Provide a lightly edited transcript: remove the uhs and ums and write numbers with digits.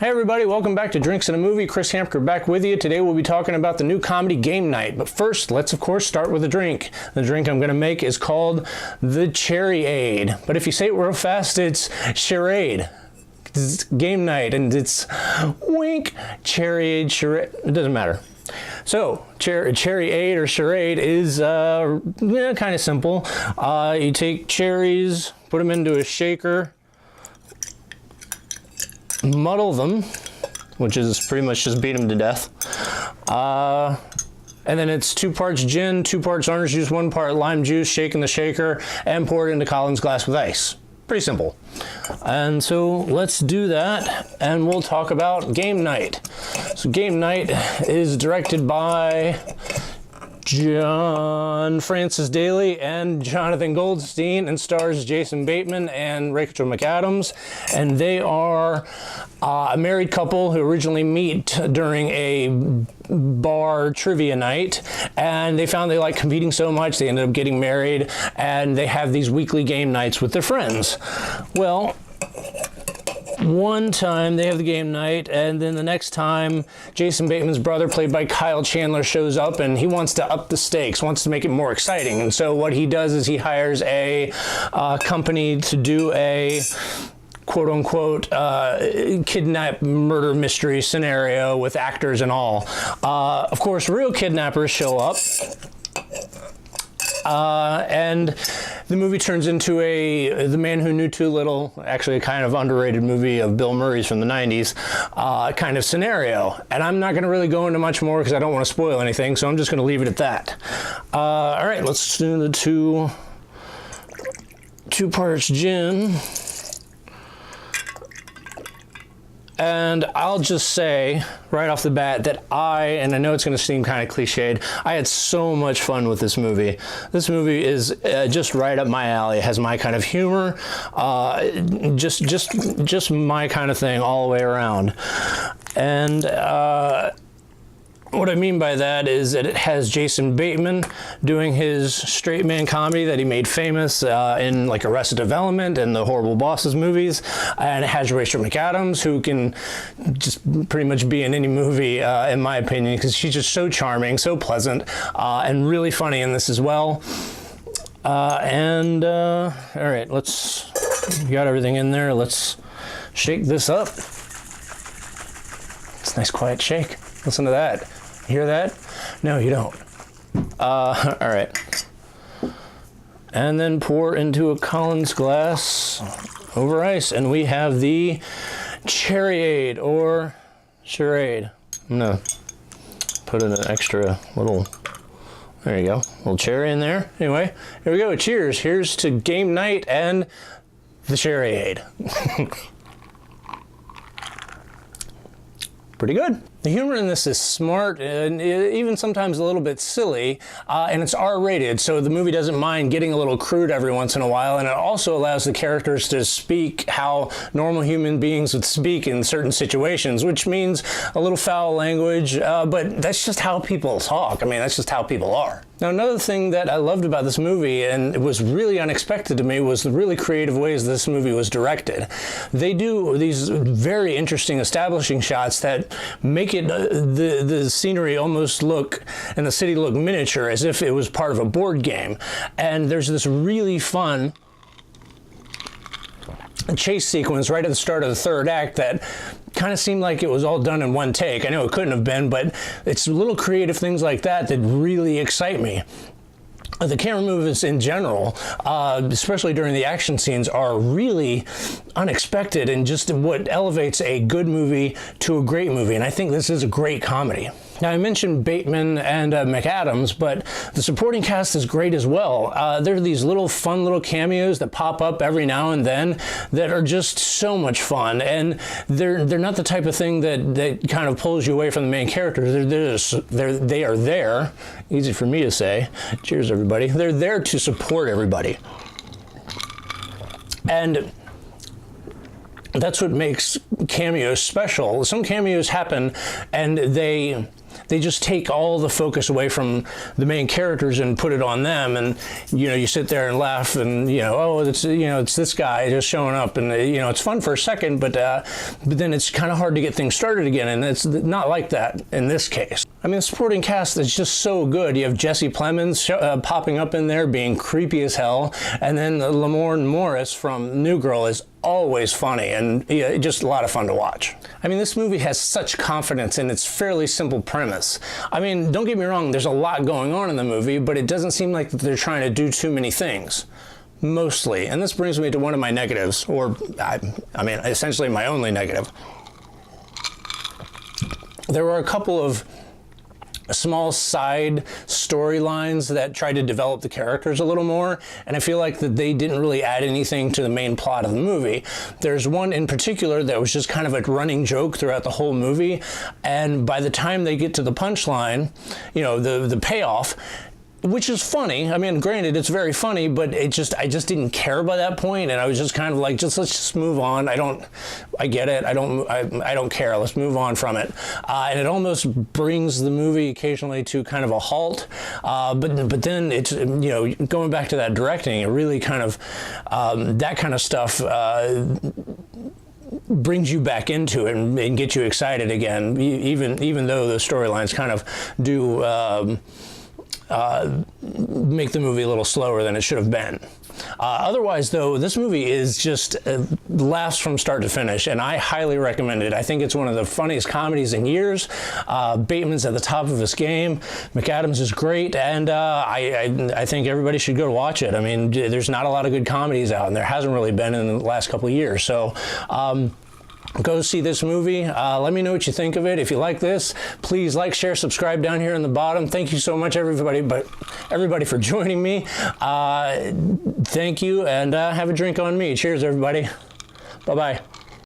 Hey everybody, welcome back to Drinks and a Movie. Chris Hamker back with you. Today we'll be talking about the new comedy Game Night. But first, let's of course start with a drink. The drink I'm going to make is called the Cherryade. But if you say it real fast, it's Cherryade. It's Game Night and it's wink, Cherryade, Cherryade. It doesn't matter. So, Cherryade or Cherryade is kind of simple. You take cherries, put them into a shaker, muddle them, which is pretty much just beat them to death. And then it's 2 parts gin, 2 parts orange juice, 1 part lime juice, shake in the shaker, and pour it into Collins glass with ice. Pretty simple. And so let's do that, and we'll talk about Game Night. So Game Night is directed by John Francis Daly and Jonathan Goldstein and stars Jason Bateman and Rachel McAdams. And they are a married couple who originally meet during a bar trivia night, and they found they liked competing so much they ended up getting married, and they have these weekly game nights with their friends. Well, one time they have the game night, and then the next time Jason Bateman's brother, played by Kyle Chandler, shows up, and he wants to up the stakes, wants to make it more exciting. And so what he does is he hires a company to do a quote-unquote kidnap murder mystery scenario with actors and all. Of course, real kidnappers show up. And the movie turns into The Man Who Knew Too Little, actually a kind of underrated movie of Bill Murray's from the 90s, kind of scenario. And I'm not going to really go into much more because I don't want to spoil anything, so I'm just going to leave it at that. All right, let's do the two parts gin. And I'll just say right off the bat that and I know it's going to seem kind of cliched, I had so much fun with this movie. This movie is just right up my alley. It has my kind of humor, just my kind of thing all the way around. And what I mean by that is that it has Jason Bateman doing his straight man comedy that he made famous in like Arrested Development and the Horrible Bosses movies, and it has Rachel McAdams, who can just pretty much be in any movie in my opinion, because she's just so charming, so pleasant, and really funny in this as well. All right, we got everything in there. Let's shake this up. It's a nice quiet shake. Listen to that. Hear that? No, you don't. All right. And then pour into a Collins glass over ice, and we have the Cherryade or Cherryade. I'm gonna put in an extra little, there you go, little cherry in there. Anyway, here we go. Cheers. Here's to Game Night and the Cherryade. Pretty good. The humor in this is smart and even sometimes a little bit silly, and it's R-rated, so the movie doesn't mind getting a little crude every once in a while, and it also allows the characters to speak how normal human beings would speak in certain situations, which means a little foul language, but that's just how people talk. I mean, that's just how people are. Now, another thing that I loved about this movie, and it was really unexpected to me, was the really creative ways this movie was directed. They do these very interesting establishing shots that make it the scenery almost look, and the city look miniature, as if it was part of a board game. And there's this really fun chase sequence right at the start of the third act that kind of seemed like it was all done in one take. I know it couldn't have been, but it's little creative things like that that really excite me. The camera movements in general, especially during the action scenes, are really unexpected and just what elevates a good movie to a great movie. And I think this is a great comedy. Now, I mentioned Bateman and McAdams, but the supporting cast is great as well. There are these little fun little cameos that pop up every now and then that are just so much fun, and they're not the type of thing that kind of pulls you away from the main characters. They are there. Easy for me to say. Cheers, everybody. They're there to support everybody, and that's what makes cameos special. Some cameos happen and they they just take all the focus away from the main characters and put it on them, and you sit there and laugh, and oh, it's it's this guy just showing up, and it's fun for a second, but then it's kind of hard to get things started again, and it's not like that in this case. I mean, the supporting cast is just so good. You have Jesse Plemons popping up in there being creepy as hell, and then Lamorne Morris from New Girl is always funny, and just a lot of fun to watch. I mean, this movie has such confidence in its fairly simple premise. I mean, don't get me wrong, there's a lot going on in the movie, but it doesn't seem like they're trying to do too many things. Mostly. And this brings me to one of my negatives, or I mean, essentially my only negative. There were a couple of small side storylines that tried to develop the characters a little more, and I feel like that they didn't really add anything to the main plot of the movie. There's one in particular that was just kind of a running joke throughout the whole movie, and by the time they get to the punchline, the payoff, which is funny. I mean, granted, it's very funny, but I just didn't care by that point, and I was just kind of like, let's just move on. I get it. I don't care. Let's move on from it. And it almost brings the movie occasionally to kind of a halt. But then it's going back to that directing, it really kind of that kind of stuff. Brings you back into it and gets you excited again, even though the storylines kind of do make the movie a little slower than it should have been. Otherwise, though, this movie is just laughs from start to finish, and I highly recommend it. I think it's one of the funniest comedies in years. Bateman's at the top of his game. McAdams is great, and I think everybody should go watch it. I mean, there's not a lot of good comedies out, and there hasn't really been in the last couple of years. So go see this movie. Let me know what you think of it. If you like this, please like, share, subscribe down here in the bottom. Thank you so much, everybody for joining me. Thank you, and have a drink on me. Cheers, everybody. Bye-bye.